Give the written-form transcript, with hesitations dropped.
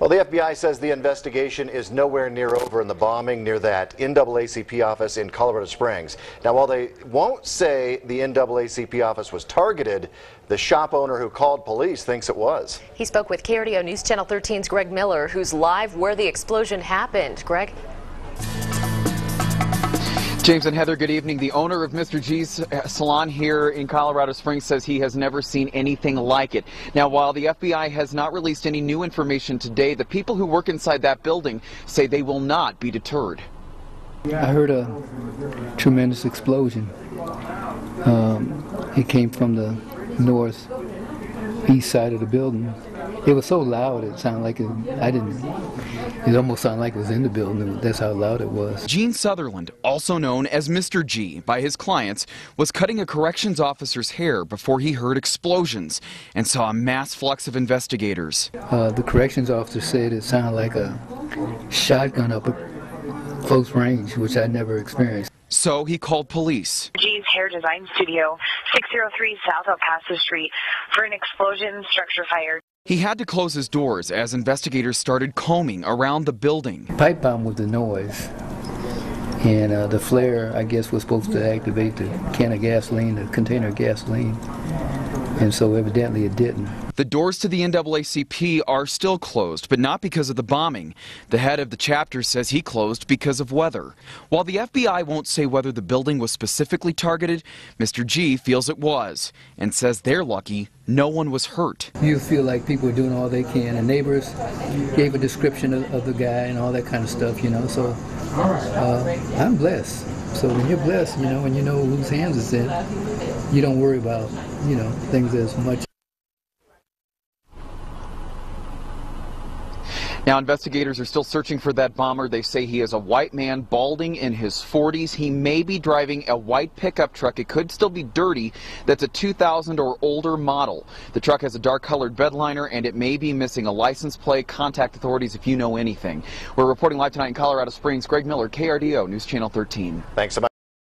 Well, the FBI says the investigation is nowhere near over in the bombing near that NAACP office in Colorado Springs. Now, while they won't say the NAACP office was targeted, the shop owner who called police thinks it was. He spoke with KRDO News Channel 13's Greg Miller, who's live where the explosion happened. Greg? James and Heather, good evening. The owner of Mr. G's salon here in Colorado Springs says he has never seen anything like it. Now, while the FBI has not released any new information today, the people who work inside that building say they will not be deterred. I heard a tremendous explosion. It came from the northeast side of the building. It was so loud, it sounded like it almost sounded like it was in the building. That's how loud it was. Gene Sutherland, also known as Mr. G by his clients, was cutting a corrections officer's hair before he heard explosions and saw a mass flux of investigators. The corrections officer said it sounded like a shotgun up at close range, which I never experienced. So he called police. G's Hair Design Studio, 603 South El Paso Street, for an explosion structure fire. He had to close his doors as investigators started combing around the building. Pipe bomb was the noise, and the flare, I guess, was supposed to activate the can of gasoline, the container of gasoline, and so evidently it didn't. The doors to the NAACP are still closed, but not because of the bombing. The head of the chapter says he closed because of weather. While the FBI won't say whether the building was specifically targeted, Mr. G feels it was and says they're lucky no one was hurt. You feel like people are doing all they can, and neighbors gave a description of the guy and all that kind of stuff, you know, so I'm blessed. So when you're blessed, you know, and you know whose hands it's in, you don't worry about, you know, things as much. Now, investigators are still searching for that bomber. They say he is a white man, balding, in his 40s. He may be driving a white pickup truck. It could still be dirty. That's a 2000 or older model. The truck has a dark-colored bed liner, and it may be missing a license plate. Contact authorities if you know anything. We're reporting live tonight in Colorado Springs. Greg Miller, KRDO News Channel 13. Thanks so much.